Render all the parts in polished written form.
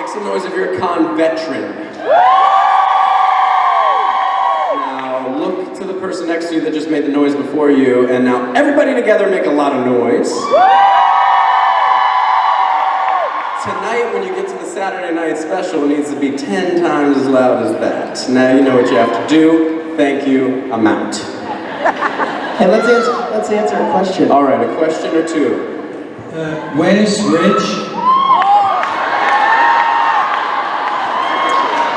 Make some noise if you're a con veteran. Now look to the person next to you that just made the noise before you, and now everybody together make a lot of noise. Tonight, when you get to the Saturday night special, it needs to be 10 times as loud as that. Now you know what you have to do. Thank you, I'm out. Hey, let's answer a question. All right, a question or two. Where's Rich?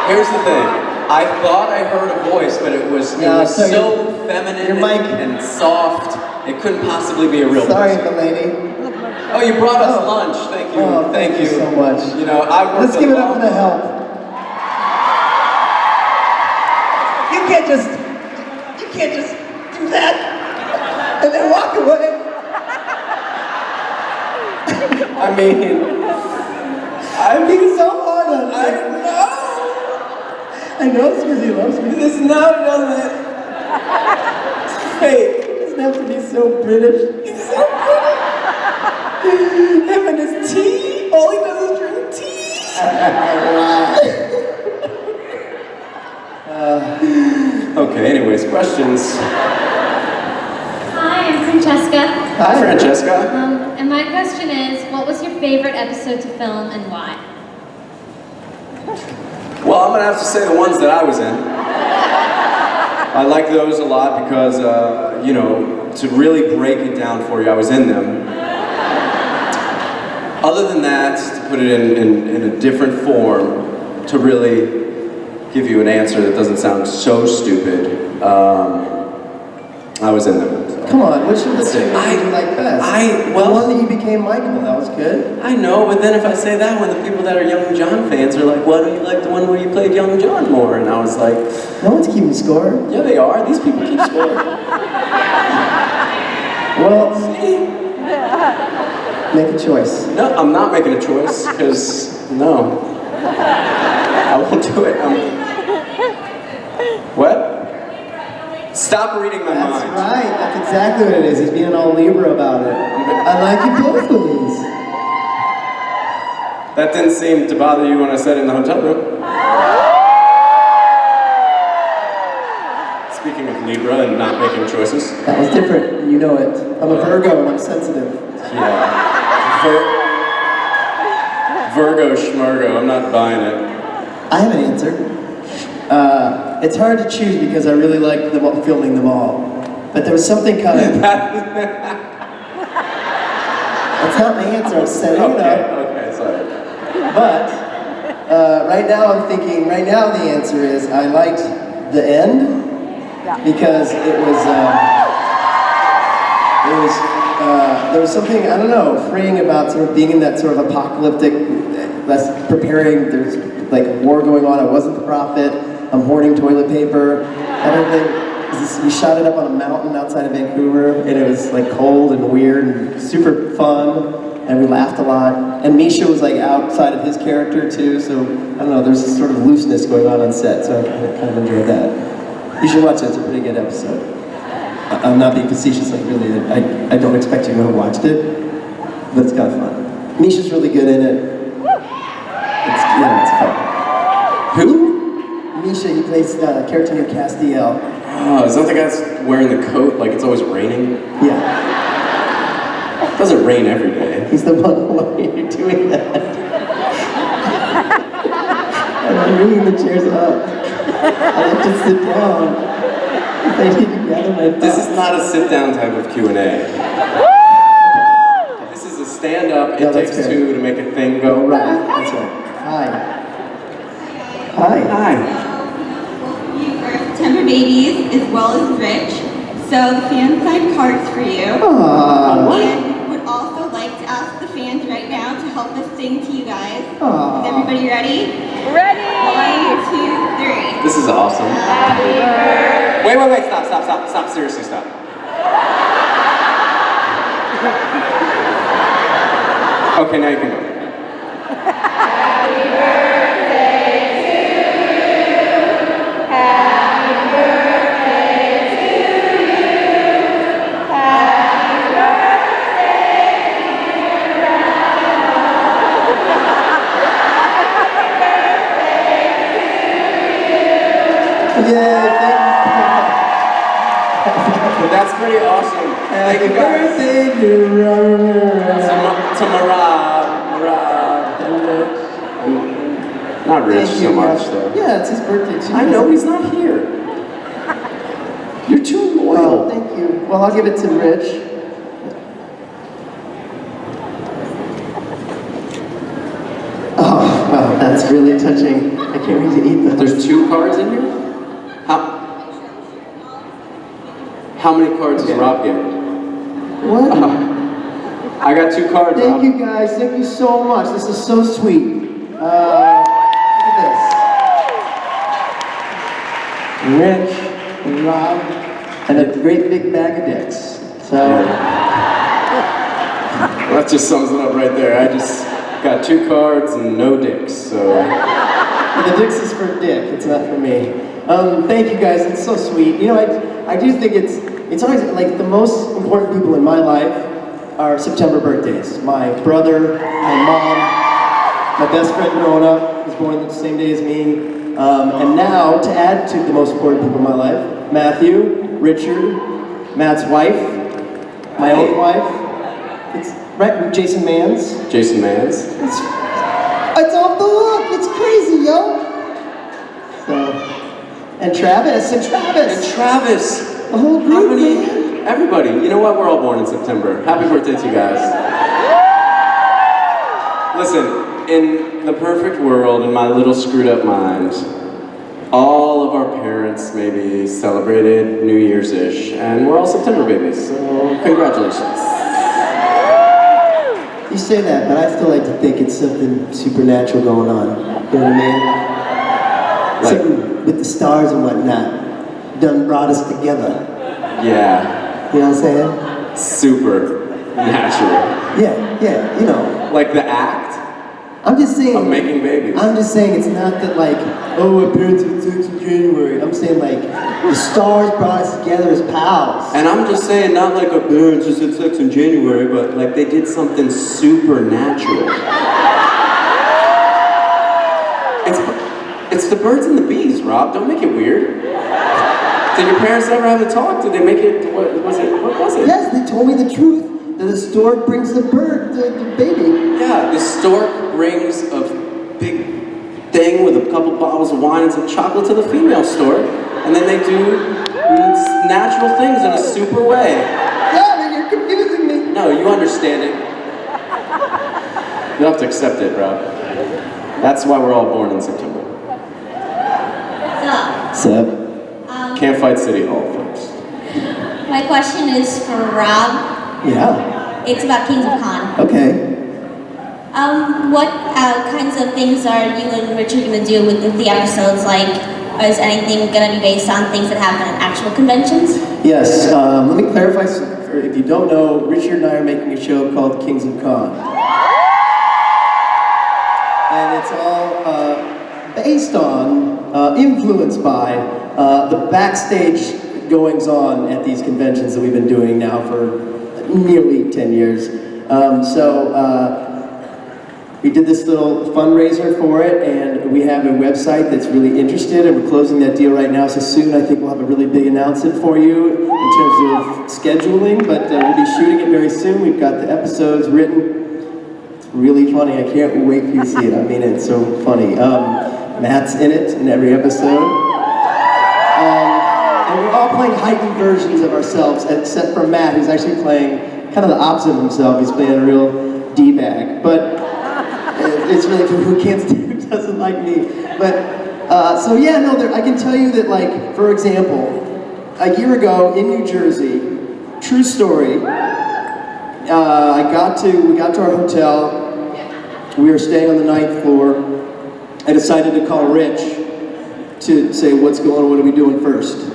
Here's the thing. I thought I heard a voice, but it was so feminine and soft, it couldn't possibly be a real Sorry, person. milady. Oh, you brought us lunch. Thank you. Oh, thank you so much. You know, let's give it up for the help. You can't just do that and then walk away. I mean, I'm being so hard on I him. know. I know it's because he loves me. This now doesn't. Hey, He doesn't have to be so British. he's so pretty. Him and his tea. All he does is drink tea. Okay. Anyways, questions. Hi, I'm Francesca. Hi, Francesca. And my question is, what was your favorite episode to film and why? Well, I'm gonna have to say the ones that I was in. I like those a lot because, you know, to really break it down for you, I was in them. Other than that, to put it in a different form, to really give you an answer that doesn't sound so stupid, I was in them. So. Come on, which of the two did you like best? The one that you became Michael, that was good. I know, but then if I say that one, the people that are Young John fans are like, why don't you like the one where you played Young John more? And I was like, no one's keeping score. Yeah, they are. These people keep score. Well, see? Make a choice. No, I'm not making a choice, because, no. I won't do it. What? Stop reading my mind. That's right. That's exactly what it is. He's being all Libra about it. I like you both ways. That didn't seem to bother you when I said it in the hotel room. Speaking of Libra and not making choices. That was different. You know it. I'm a Virgo and I'm sensitive. Yeah. Virgo schmurgo. I'm not buying it. I have an answer. It's hard to choose because I really liked filming them all. But there was something kind of... That's not my answer, I'm setting it up. Okay, sorry. But, right now the answer is I liked the end because there was something, I don't know, freeing about sort of being in that sort of apocalyptic, preparing, there's like war going on, I wasn't the prophet, I'm hoarding toilet paper, everything. We shot it up on a mountain outside of Vancouver, and it was like cold and weird and super fun, and we laughed a lot. And Misha was like outside of his character too, so I don't know, there's this sort of looseness going on set, so I kind of enjoyed that. You should watch it, it's a pretty good episode. I'm not being facetious, like really, I don't expect you to have watched it, but it's kind of fun. Misha's really good in it. It's fun. Who? Misha, he plays character named Castiel. Oh, is that the guy that's wearing the coat like it's always raining? Yeah. It doesn't rain every day. He's the one while you're doing that. And I'm bringing the chairs up. I like to sit down. I need to gather my thoughts. This is not a sit-down type of Q&A. This is a stand-up, it takes two to make a thing go right. That's right. Hi. Hi. You birthed tender babies as well as Rich, so the fans signed cards for you. Aww. And would also like to ask the fans right now to help us sing to you guys. Aww. Is everybody ready? Ready! 1, 2, 3. This is awesome. Happy birthday. Wait, stop, seriously, stop. Okay, now you can go. Happy birthday to you. Happy birthday to you. Happy birthday, dear Grandma. That's pretty awesome. Thank you guys. birthday to To Marab. Not Rich Thank so you, much guys. though. Yeah, it's his birthday too. I know he's not here. You're too Well, loyal. thank you. Well, I'll give it to Rich. Oh, wow, that's really touching. I can't wait to eat them. There's 2 cards in here? How many cards does Rob get? What? I got 2 cards, Rob. Thank you guys. Thank you so much. This is so sweet. Look at this. Rich and Rob and a great big bag of dicks. So That just sums it up right there. I just got 2 cards and no dicks, so. the dicks is for Dick. It's not for me. Thank you guys. It's so sweet. You know, I do think it's always like the most important people in my life are September birthdays. My brother, my mom, my best friend growing up was born the same day as me. And now, to add to the most important people in my life, Matthew, Richard, Matt's wife, my own wife. It's right, Jason Mans. Jason Mans. It's off the hook. It's crazy, yo. So, and Travis. And Travis. The whole How group, many? man. Everybody. You know what? We're all born in September. Happy birthday to you guys. Listen, in the perfect world, in my little screwed up mind, all of our parents maybe celebrated New Year's-ish, and we're all September babies, so congratulations. You say that, but I still like to think it's something supernatural going on. You know what I mean? Like- Something with the stars and whatnot done brought us together. Yeah, You know what I'm saying? super natural. Yeah, you know. Like the act I'm just saying. of making babies. I'm just saying it's not that like, oh, our parents had sex in January. I'm saying like, the stars brought us together as pals. And I'm just saying, not like our parents just had sex in January, but like they did something supernatural. It's the birds and the bees, Rob. Don't make it weird. Did your parents ever have a talk? Did they make it? What was it? Yes, they told me the truth. That the stork brings the bird, the baby. Yeah, the stork brings a big thing with a couple bottles of wine and some chocolate to the female stork, and then they do natural things in a super way. Yeah, but you're confusing me. No, you understand it. You have to accept it, Rob. That's why we're all born in September. Sup? Can't fight City Hall, folks. My question is for Rob. Yeah. It's about Kings of Con. Okay. What kinds of things are you and Richard going to do with the episodes? Like, is anything going to be based on things that happen at actual conventions? Yes. Let me clarify. If you don't know, Richard and I are making a show called Kings of Con, and it's all based on, influenced by the backstage goings-on at these conventions that we've been doing now for nearly 10 years. We did this little fundraiser for it, and we have a website that's really interested, and we're closing that deal right now, so soon I think we'll have a really big announcement for you in terms of scheduling, but we'll be shooting it very soon. We've got the episodes written. It's really funny. I can't wait for you to see it. I mean, it's so funny. Matt's in it in every episode. And we're all playing heightened versions of ourselves, except for Matt, who's actually playing kind of the opposite of himself. He's playing a real D-bag. But it's really cool. Who can't stand, who doesn't like me? But, so yeah, no, I can tell you that, like, for example, a year ago in New Jersey, true story, we got to our hotel. We were staying on the 9th floor. I decided to call Rich to say, what's going on, what are we doing first?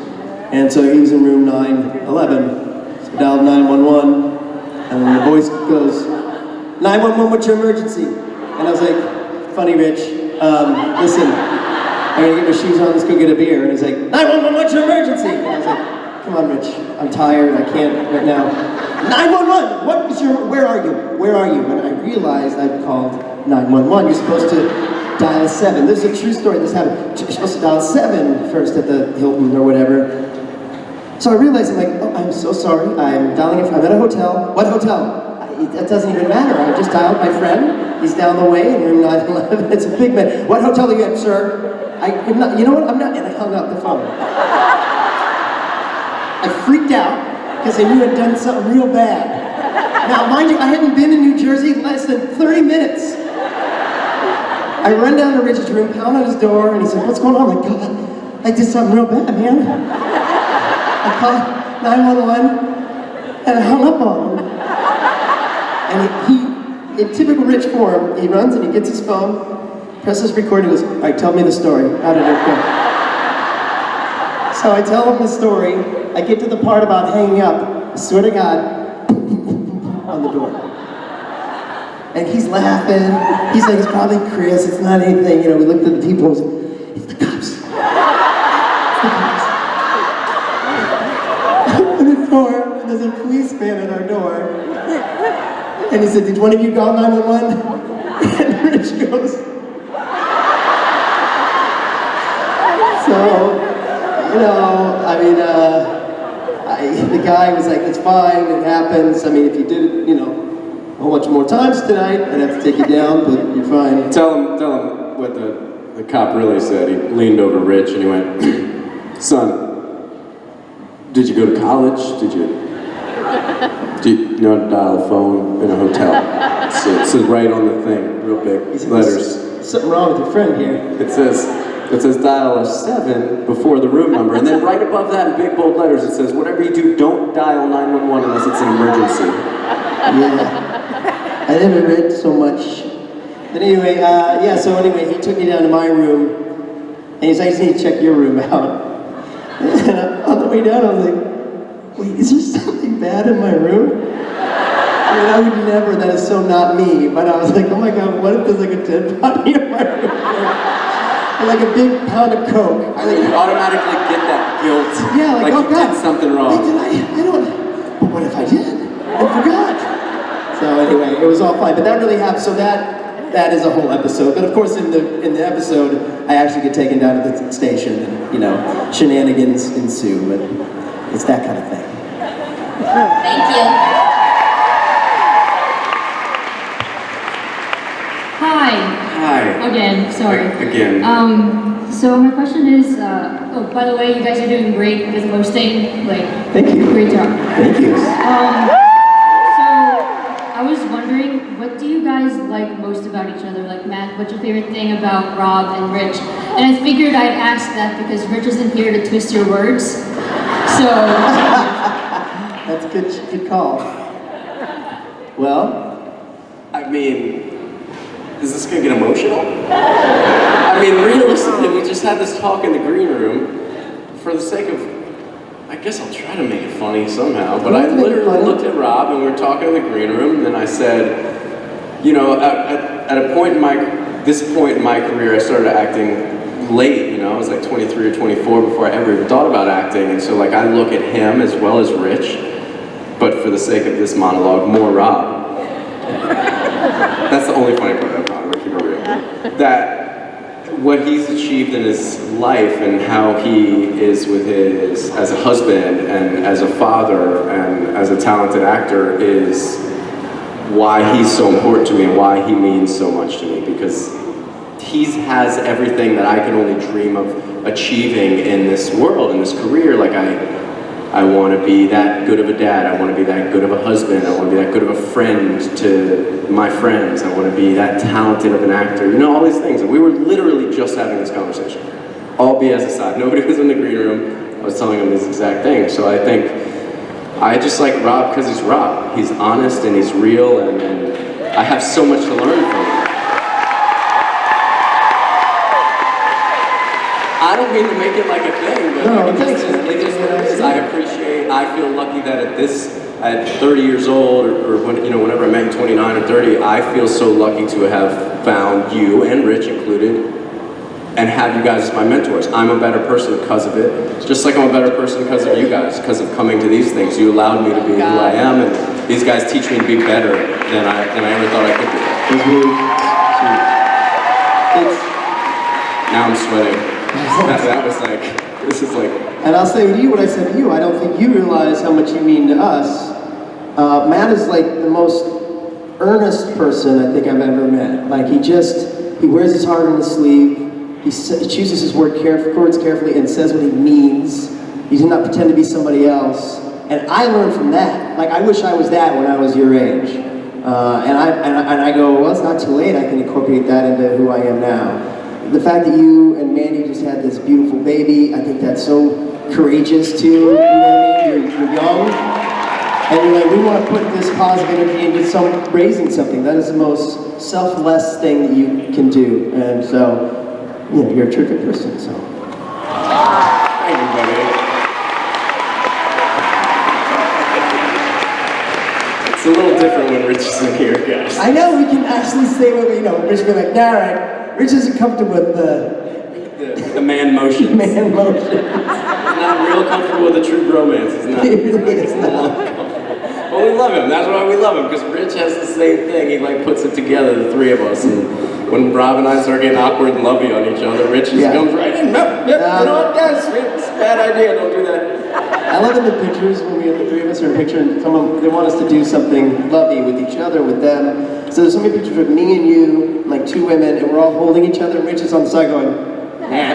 And so he was in room 911, so dialed 911, and then the voice goes, 911, what's your emergency? And I was like, funny Rich, listen, I'm gonna get my shoes on, let's go get a beer. And he's like, 911, what's your emergency? And I was like, come on Rich, I'm tired, I can't right now. 911, where are you? And I realized I'd called 911. You're supposed to dial a 7. This is a true story. This happened. You're supposed to dial a 7 first at the Hilton or whatever. So I realized, I'm like, oh, I'm so sorry. I'm dialing it. I'm at a hotel. What hotel? That doesn't even matter. I just dialed my friend. He's down the way in room 911. It's a big man. What hotel are you at, sir? I'm not, you know what? I'm not. And I hung up the phone. I freaked out because I knew I'd done something real bad. Now, mind you, I hadn't been in New Jersey less than 30 minutes. I run down to Rich's room, pound on his door, and he said, what's going on? I'm like, God, I did something real bad, man. I called 911, and I hung up on him. And he in typical Rich form, he runs and he gets his phone, presses record, and he goes, all right, tell me the story. How did it go? So I tell him the story. I get to the part about hanging up. I swear to God, on the door. And he's laughing. He's like, it's probably Chris. It's not anything. You know, we looked at the people. It's the cops. It's the cops. Open the door, and there's a policeman at our door. And he said, did one of you call 911? And Rich goes. So, you know, I mean, the guy was like, it's fine, it happens. I mean, if you did it, you know, a whole bunch more times tonight, I'd have to take you down, but you're fine. Tell him what the cop really said. He leaned over Rich and he went, son, did you go to college? Did you know how to dial a phone in a hotel? So it says right on the thing, real big letters. There's something wrong with your friend here. It says dial a 7 before the room number, and then right above that in big bold letters it says, whatever you do, don't dial 911 unless it's an emergency. Yeah, I never read so much. But anyway, so anyway, he took me down to my room, and he's like, I just need to check your room out. And on the way down, I was like, wait, is there something bad in my room? I mean, I would never, that is so not me, but I was like, oh my God, what if there's like a dead body in my room? And like a big pound of Coke. I think you automatically get that guilt. Yeah, like oh you God, did something wrong. Wait, did I don't, but what if I did? I forgot. So anyway, it was all fine, but that really happened, so that is a whole episode. But of course in the episode, I actually get taken down to the station and, you know, shenanigans ensue, but it's that kind of thing. Thank you. Hi. Hi. Again, sorry. Again. So my question is, oh, by the way, you guys are doing great with hosting, like, Thank you. great job. Thank you. So I was wondering, what do you guys like most about each other? Like, Matt, what's your favorite thing about Rob and Rich? And I figured I'd ask that because Rich isn't here to twist your words. So. That's a good call. Well, I mean, is this gonna get emotional? I mean, realistically, we just had this talk in the green room for the sake of, I guess I'll try to make it funny somehow, but I literally looked at Rob and we were talking in the green room and then I said, you know, at a point in this point in my career, I started acting late, you know, I was like 23 or 24 before I ever even thought about acting, and so like I look at him as well as Rich, but for the sake of this monologue, more Rob. That's the only funny part about it, I'm gonna keep it real. That what he's achieved in his life and how he is with as a husband and as a father and as a talented actor is why he's so important to me and why he means so much to me, because he has everything that I can only dream of achieving in this world, in this career. Like I want to be that good of a dad, I want to be that good of a husband, I want to be that good of a friend to my friends, I want to be that talented of an actor, you know, all these things. And we were literally just having this conversation. All BS aside, nobody was in the green room, I was telling him these exact things. So I think, I just like Rob because he's Rob. He's honest and he's real, and I have so much to learn from him. I don't mean to make it like a thing, but No, it just is what it is. I feel lucky that at 30 years old, or when, you know, whenever I met you, 29 or 30, I feel so lucky to have found you, and Rich included, and have you guys as my mentors. I'm a better person because of it, just like I'm a better person because of you guys, because of coming to these things. You allowed me to be who I am, and these guys teach me to be better than I ever thought I could be. it's really sweet. Now I'm sweating. That was like, this is like... And I'll say to you what I said to you. I don't think you realize how much you mean to us. Matt is like the most earnest person I think I've ever met. Like he wears his heart on his sleeve. He chooses his words carefully and says what he means. He does not pretend to be somebody else. And I learned from that. Like I wish I was that when I was your age. And I go, well, it's not too late. I can incorporate that into who I am now. The fact that you and Mandy just had this beautiful baby, I think that's so courageous too. You know what I mean? You're young. And you're like, we want to put this positive energy into raising something. That is the most selfless thing that you can do. And so, you know, you're a terrific person, so. Thank you, buddy. It's a little different when Rich isn't here, guys. I know, we can actually say what we know. Rich will be like, nah, right. Rich isn't comfortable with the man motion. Man motion. He's not real comfortable with a true bromance. He's not. He really is not. But we love him. That's why we love him, because Rich has the same thing. He like puts it together, the three of us. And when Rob and I start getting awkward and lovey on each other, Rich just comes right in. Nope, you know what, guys? It's a bad idea. Don't do that. I love in the pictures when we have the three of us are in a picture and they want us to do something lovey with each other, with them. So there's so many pictures of me and you, like two women, and we're all holding each other, and Rich is on the side going, nah.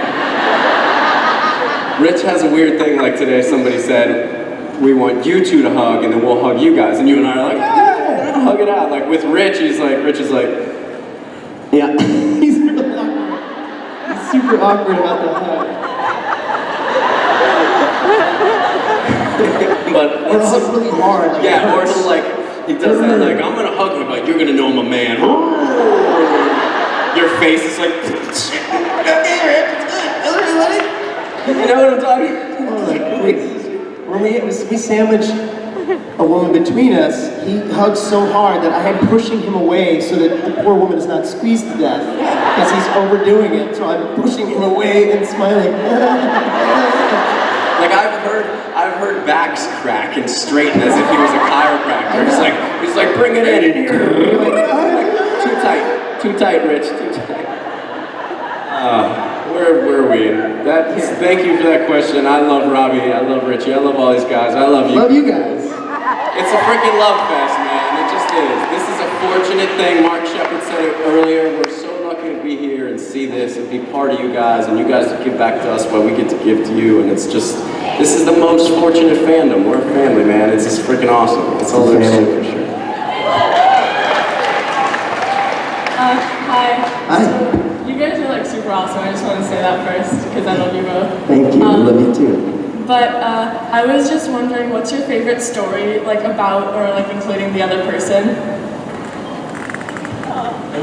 Rich has a weird thing like today. Somebody said, we want you two to hug, and then we'll hug you guys. And you and I are like, hug it out. Like with Rich, Rich is like, yeah. He's really awkward. He's super awkward about the hug. But or hug really hard. Like yeah, or he'll like, he does that like, I'm gonna hug you, but you're gonna know I'm a man. Your face is like, you know what I'm talking about? When we sandwiched a woman between us, he hugged so hard that I am pushing him away so that the poor woman is not squeezed to death because he's overdoing it. So I'm pushing him away and smiling. Like I've heard backs crack and straighten as if he was a chiropractor. He's like, bring it in. Too tight, Rich, too tight. Where were we? Thank you for that question. I love Robbie, I love Richie, I love all these guys, I love you. Love you guys. It's a freaking love fest, man. It just is. This is a fortunate thing. Mark Shepard said it earlier. We're so lucky to be here and see this and be part of you guys, and you guys give back to us what we get to give to you. And it's just, this is the most fortunate fandom. We're a family, man. It's just freaking awesome. That's all there is to it for sure. Hi. Hi. You guys are like super awesome. I just want to say that first because I love you both. Thank you. I love you too. But I was just wondering, what's your favorite story like about or like including the other person?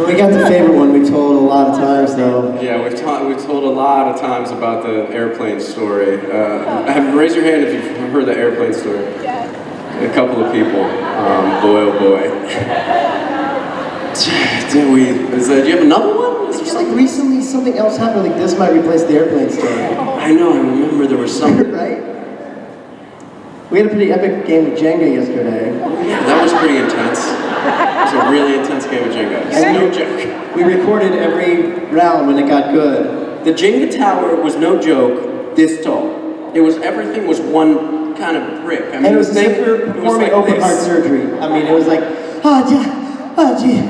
We got the favorite one we told a lot of times though. Yeah, we've told a lot of times about the airplane story. Raise your hand if you've heard the airplane story. Yeah. A couple of people. Boy, oh boy. Do you have another one? It's just like recently something else happened, like this might replace the airplane story. I know, I remember there was something. Right? We had a pretty epic game of Jenga yesterday. Yeah, that was pretty intense. It was a really intense game of Jenga. It's no joke. We recorded every round when it got good. The Jenga tower was no joke, this tall. Everything was one kind of brick. I mean, and it was safe for performing open heart surgery. I mean, it was like, gee.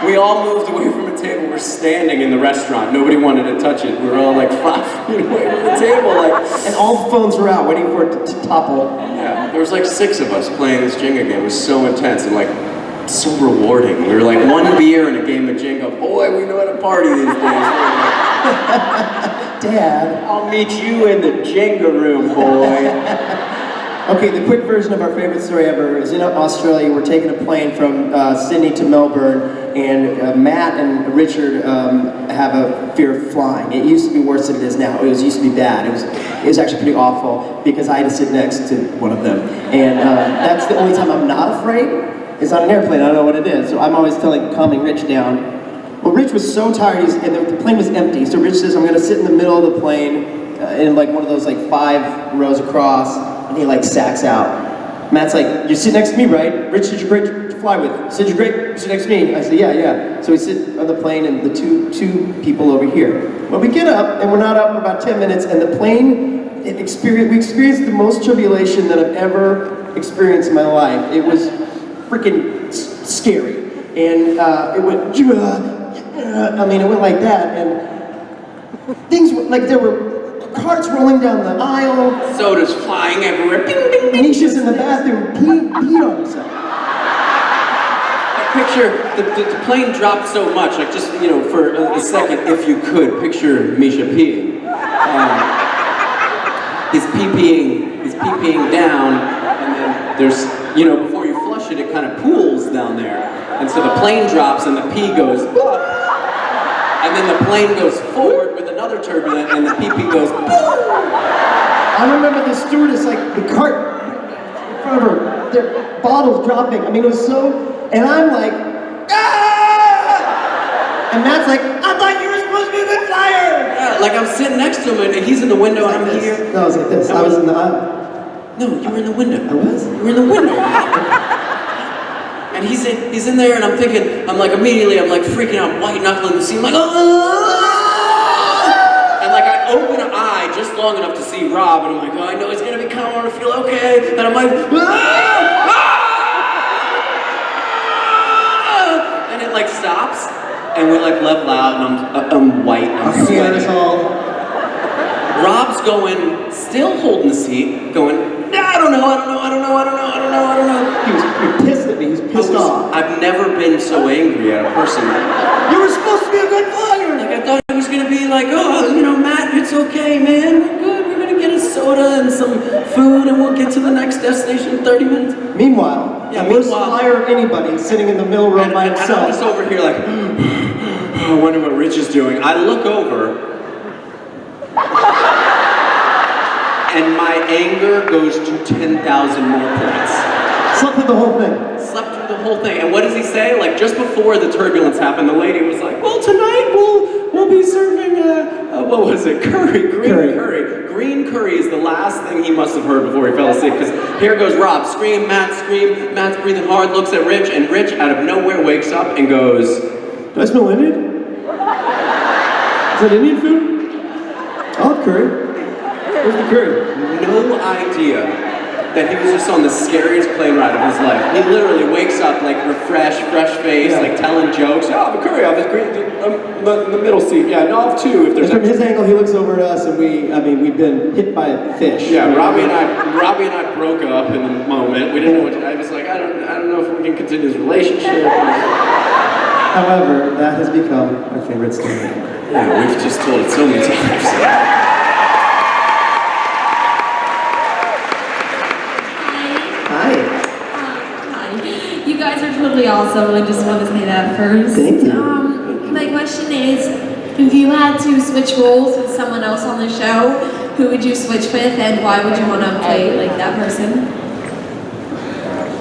We all moved away from a table. We're standing in the restaurant. Nobody wanted to touch it. We were all like 5 feet away from the table, and all the phones were out, waiting for it to topple. Yeah, there was like 6 of us playing this Jenga game. It was so intense and like so rewarding. We were like 1 beer and a game of Jenga. Boy, we know how to party these days. Dad, I'll meet you in the Jenga room, boy. Okay, the quick version of our favorite story ever is in Australia. We're taking a plane from Sydney to Melbourne, and Matt and Richard have a fear of flying. It used to be worse than it is now. It used to be bad. It was actually pretty awful because I had to sit next to one of them. And that's the only time I'm not afraid is on an airplane. I don't know what it is. So I'm always calming Rich down. Well, Rich was so tired, and the plane was empty. So Rich says, I'm going to sit in the middle of the plane in like one of those 5 rows across. And he sacks out. Matt's like, you sit next to me, right? Rich, did you break your fly with? He said, you're great, you sit next to me. I said, yeah. So we sit on the plane and the two people over here. Well, we get up, and we're not up for about 10 minutes, and the plane, we experienced the most tribulation that I've ever experienced in my life. It was freaking scary. And it went, it went like that, and things were, like there were carts rolling down the aisle. Sodas flying everywhere. Bing, bing, bing. Misha's in the bathroom, peed on himself. Picture, the plane dropped so much, like just, for a second, if you could, picture Misha peeing. He's pee-peeing down, and then there's, before you flush it, it kind of pools down there. And so the plane drops and the pee goes up, and then the plane goes forward with another turbulent, and the pee-pee goes boom. I remember the stewardess, like the cart in front of her, their bottles dropping. I mean, it was so, and I'm like, ah! And Matt's like, I thought you were supposed to be a good flyer! Yeah, like I'm sitting next to him and he's in the window and I'm here. No, I was like this. I was in the aisle. No, you were in the window. I was? You were in the window. And he's in there and I'm thinking, I'm like freaking out, white knuckling the scene, like, oh! And like I open an eye just long enough to see Rob and I'm like, oh, I know it's gonna be calm, I feel okay. And I'm like, ah! And it like stops and we like level out and I'm white, I'm sweating. Rob's going, still holding the seat, going, I don't know. He was pissed at me, he was pissed off. I've never been so angry at a person. You were supposed to be a good flyer! Like I thought he was gonna be like, oh, Matt, it's okay, man, we're good, we're gonna get a soda and some food and we'll get to the next destination in 30 minutes. Meanwhile, the worst flyer of anybody sitting in the middle row by himself. And I'm just over here like, I wonder what Rich is doing. I look over, and my anger goes to 10,000 more points. Slept through the whole thing. Slept through the whole thing. And what does he say? Like just before the turbulence happened, the lady was like, well, tonight we'll be serving what was it? Green curry. Green curry is the last thing he must have heard before he fell asleep, because here goes Rob, scream, Matt's breathing hard, looks at Rich, and Rich out of nowhere wakes up and goes, do I smell Indian? Is that Indian food? I'll have curry. Where's the curry? No idea that he was just on the scariest plane ride of his life. He literally wakes up like refreshed, fresh face, like telling jokes. Oh, I have a curry, I have the middle seat. Yeah, no, I have two if there's from his angle, he looks over at us and we've been hit by a fish. Yeah, Robbie and I broke up in the moment. We didn't know what to, I was like, I don't know if we can continue this relationship. However, that has become my favorite story. Yeah, we've just told it so many times. You guys are totally awesome. I just want to say that first. Thank you. My question is, if you had to switch roles with someone else on the show, who would you switch with, and why would you want to play like that person?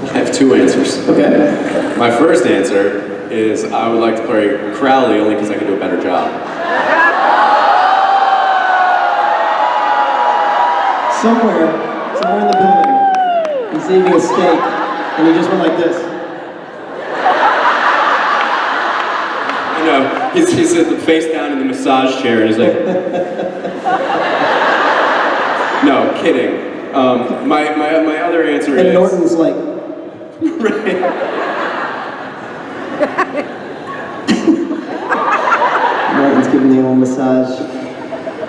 I have two answers. Okay. My first answer is I would like to play Crowley only because I could do a better job. Somewhere in the building, he's eating a steak, and he just went like this. You know, he's at the face down in the massage chair, and he's like, no, kidding. My other answer is... And Norton's like... Right. Norton's giving the old massage.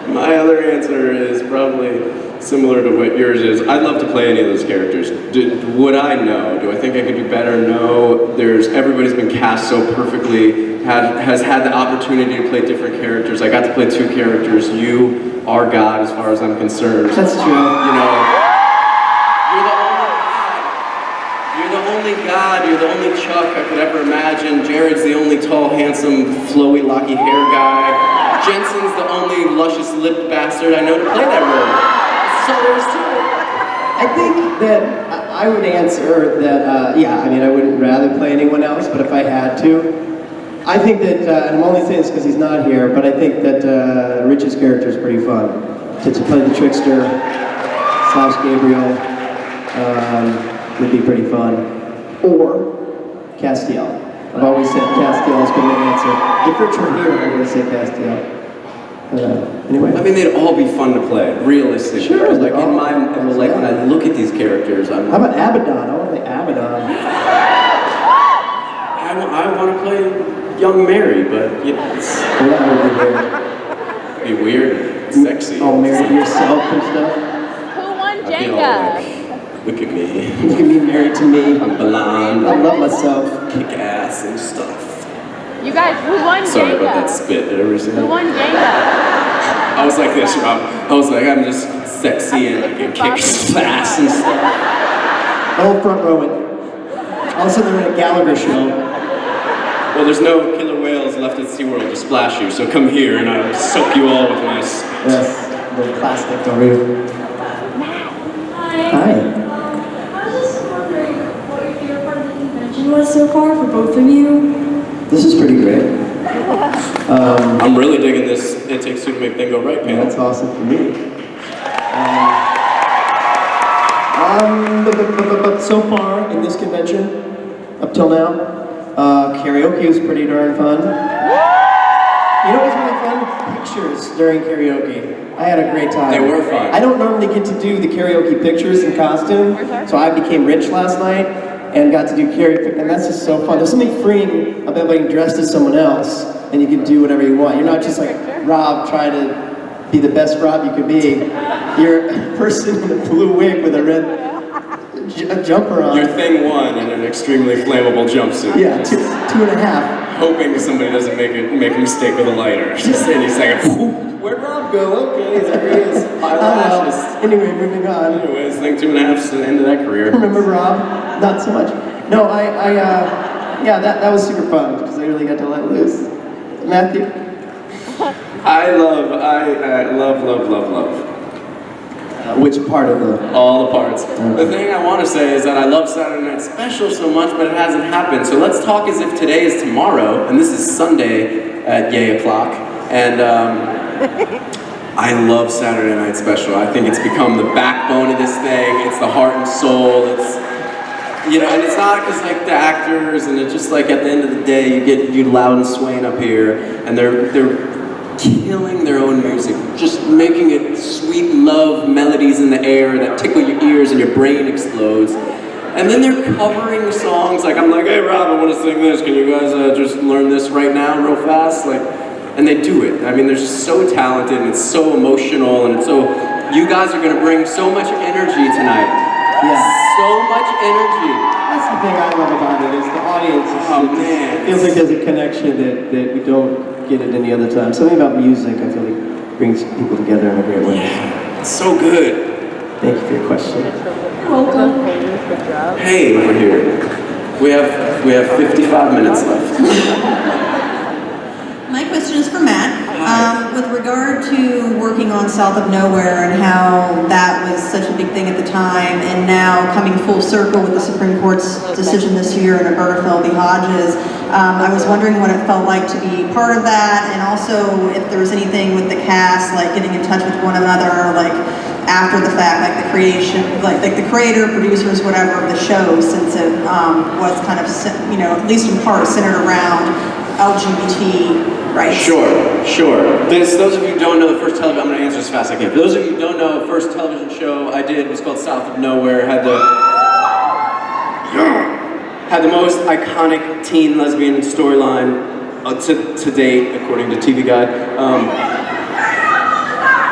My other answer is probably similar to what yours is. I'd love to play any of those characters. Would I? No. Do I think I could do better? No. Everybody's been cast so perfectly, has had the opportunity to play different characters. I got to play two characters. You are God as far as I'm concerned. That's true. You know, you're the only God, you're the only Chuck I could ever imagine. Jared's the only tall, handsome, flowy, locky hair guy. Jensen's the only luscious lipped bastard I know to play that role. That's all there is to it. I think that I would answer that, I wouldn't rather play anyone else, but if I had to, I think that, and I'm only saying this because he's not here, but I think that Rich's character is pretty fun. To play the trickster / Gabriel would be pretty fun. Or Castiel. I've always said Castiel has been the answer. If Rich were here, I would say Castiel. Anyway. I mean, they'd all be fun to play, realistically. Sure, like in my, like when I look at these characters, How about Abaddon? I want to play Abaddon. I want to play young Mary, but you know, Well, that would it'd be weird, sexy. all married to yourself and stuff. Who won I'd be all Jenga? like, look at me, You can be married to me. I'm blonde, I love myself. kick ass and stuff. You guys, who won Sorry about that Jenga? spit, did I ever say Who that? won Jenga? I was like this, Rob. I was like, I'm just sexy and I can kick ass and stuff. Oh, front row it. All of a sudden they're in a Gallagher show. Well, there's no killer whales left at SeaWorld to splash you, so come here and I'll soak you all with my spit. Yes, the plastic over here. Hi. I was just wondering what your favorite part of the convention was so far for both of you. This is pretty great. I'm really digging this It Takes Two to Make Things Go Right panel. That's awesome for me. But so far in this convention, up till now, karaoke was pretty darn fun. You know what's really fun? Pictures during karaoke. I had a great time. They were fun. I don't normally get to do the karaoke pictures in costume, so I became rich last night and got to do karaoke, and that's just so fun. There's something freeing about being dressed as someone else, and you can do whatever you want. You're not just like Rob trying to be the best Rob you could be. You're a person in a blue wig with a red jumper on. Your thing won in an extremely flammable jumpsuit. Yeah, two and a half. Hoping somebody doesn't make a mistake with a lighter. Just any second. Where'd Rob go? Okay, there he is. Eyelashes. Anyway, moving on. Anyways, I think 2.5's the end of that career. Remember Rob? Not so much. No, yeah, that was super fun because I really got to let loose. Matthew? I love. Which part of the? All the parts. The thing I want to say is that I love Saturday Night Special so much, but it hasn't happened. So let's talk as if today is tomorrow, and this is Sunday at yay o'clock. And I love Saturday Night Special. I think it's become the backbone of this thing. It's the heart and soul. It's, you know, and it's not because like the actors, and it's just like at the end of the day, you get Loud and Swain up here, and they're killing their own music, just making it sweet love melodies in the air that tickle your ears and your brain explodes. And then they're covering songs like, I'm like, hey Rob, I want to sing this, can you guys just learn this right now real fast? Like, and they do it. I mean, they're just so talented and it's so emotional and it's so, you guys are going to bring so much energy tonight. Yeah. So much energy. That's the thing I love about it is the audience. Man. It feels like there's a connection that we don't get at any other time. Something about music, I feel like, brings people together in a great way. Yeah, it's so good. Thank you for your question. Welcome. Hey, over here. We have 55 minutes left. My question is for Matt. With regard to working on South of Nowhere and how that was such a big thing at the time, and now coming full circle with the Supreme Court's decision this year in Roberta v. Hodges, I was wondering what it felt like to be part of that, and also if there was anything with the cast, like getting in touch with one another, like after the fact, like the creation, like the creator, producers, whatever of the show, since it was kind of, you know, at least in part centered around LGBT rights. Sure. Those of you who don't know, the first television, I'm going to answer as fast as I can. For those of you who don't know, the first television show I did was called South of Nowhere. Had the most iconic teen lesbian storyline to date, according to TV Guide.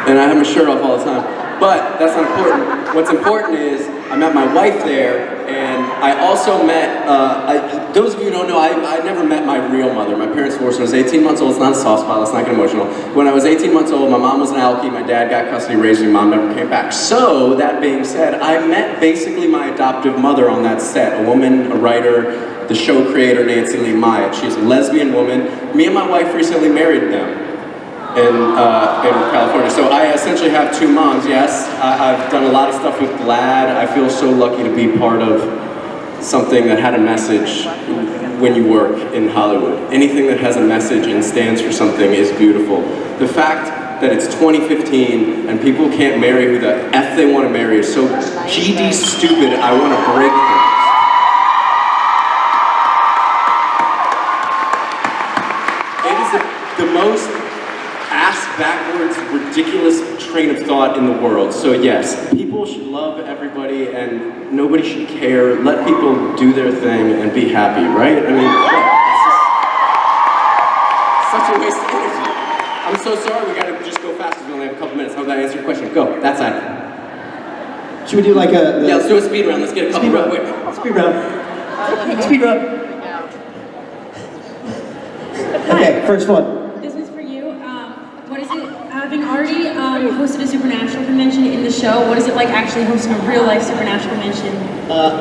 And I have my shirt off all the time. But that's not important. What's important is I met my wife there, and I also met, those of you who don't know, I never met my real mother. My parents divorced when I was 18 months old. It's not a soft spot, let's not get emotional. When I was 18 months old, my mom was an alkie, my dad got custody, raised me, mom never came back. So, that being said, I met basically my adoptive mother on that set, a woman, a writer, the show creator, Nancy Lee Myatt. She's a lesbian woman. Me and my wife recently married them in California. So I essentially have two moms, yes. I've done a lot of stuff with GLAAD. I feel so lucky to be part of something that had a message when you work in Hollywood. Anything that has a message and stands for something is beautiful. The fact that it's 2015 and people can't marry who the F they want to marry is so GD stupid, I want to break things. backwards, ridiculous train of thought in the world. So yes, people should love everybody and nobody should care. Let people do their thing and be happy, right? I mean, it's such a waste of energy. I'm so sorry, we gotta just go fast because we only have a couple minutes. How did that answer your question? Go, that side. Should we do like a... Yeah, let's do a speed round. Let's get a couple speed round. Wait. Speed round. Speed round. Okay, first one. This is for you. What is it, having already hosted a supernatural convention in the show, what is it like actually hosting a real life supernatural convention?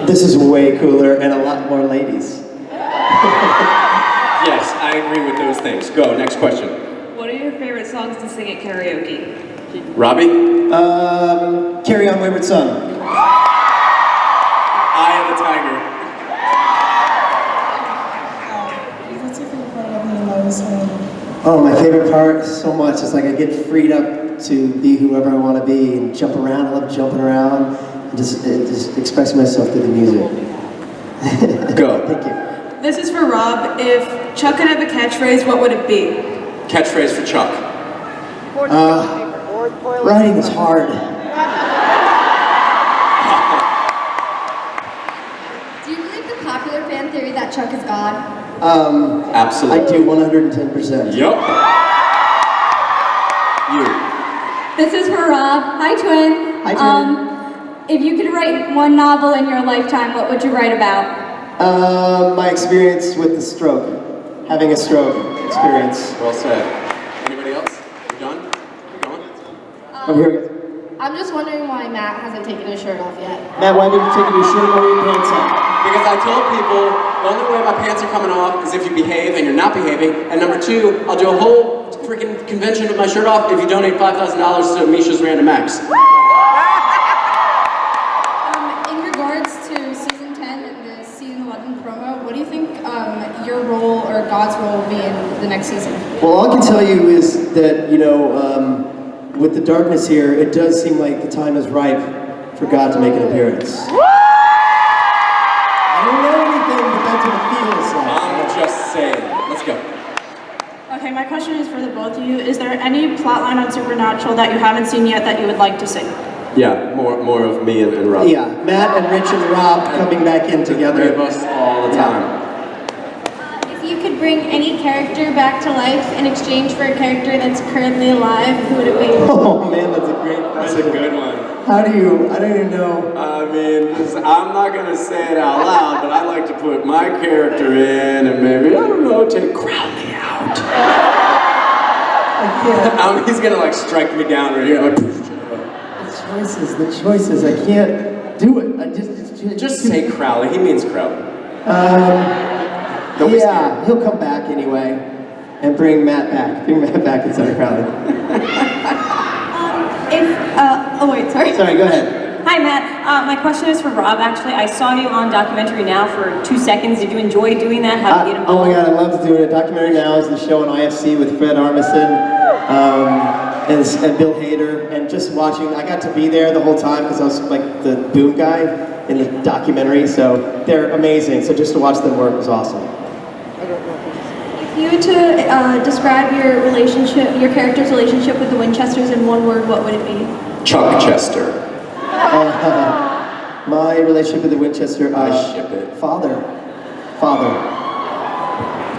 This is way cooler and a lot more ladies. Yes, I agree with those things. Go, next question. What are your favorite songs to sing at karaoke? Robbie? Carry On Wayward Son. Eye of the Tiger. What's your favorite part of the most? Oh, my favorite part so much is like I get freed up to be whoever I want to be and jump around. I love jumping around and just expressing myself through the music. Go. Thank you. This is for Rob. If Chuck could have a catchphrase, what would it be? Catchphrase for Chuck. Writing is hard. Do you believe the popular fan theory that Chuck is God? Absolutely. I do 110%. Yup. You. This is for Rob. Hi, Twin. Hi, Twin. If you could write one novel in your lifetime, what would you write about? My experience with the stroke. Having a stroke experience. Well said. Anybody else? You done? You going? Over here. I'm just wondering why Matt hasn't taken his shirt off yet. Matt, why did you take your shirt or your pants off? Because I told people the only way my pants are coming off is if you behave and you're not behaving. And number two, I'll do a whole freaking convention with my shirt off if you donate $5,000 to Misha's Random Acts. In regards to season 10 and the season 11 promo, what do you think your role or God's role will be in the next season? Well, all I can tell you is that, with the darkness here, it does seem like the time is ripe for God to make an appearance. I don't know anything, but that's what it feels like. I'm just saying. Let's go. Okay, my question is for the both of you. Is there any plotline on Supernatural that you haven't seen yet that you would like to see? Yeah, more of me and Rob. Yeah, Matt and Rich and Rob coming back in together. Three of us all the time. If you could bring any character back to life in exchange for a character that's currently alive, who would it be? Oh man, that's a great That's question. a good one. How do you, I don't even know. I mean, I'm not going to say it out loud, but I like to put my character in and maybe, I don't know, take Crowley out. I can't. He's going to like strike me down right here. Like, The choices, I can't do it. just say Crowley. He means Crowley. Yeah, he'll come back anyway and bring Matt back. Bring Matt back instead of Crowley. Sorry. Sorry, go ahead. Hi, Matt. My question is for Rob, actually. I saw you on Documentary Now for 2 seconds. Did you enjoy doing that? How did you get Oh involved? my God, I love doing it. Documentary Now is the show on IFC with Fred Armisen and Bill Hader, and just watching. I got to be there the whole time because I was like the boom guy in the documentary, so they're amazing. So just to watch them work was awesome. If you were to describe your character's relationship with the Winchesters in one word, what would it be? Chuck Chester. My relationship with the Winchester, I ship it. Father.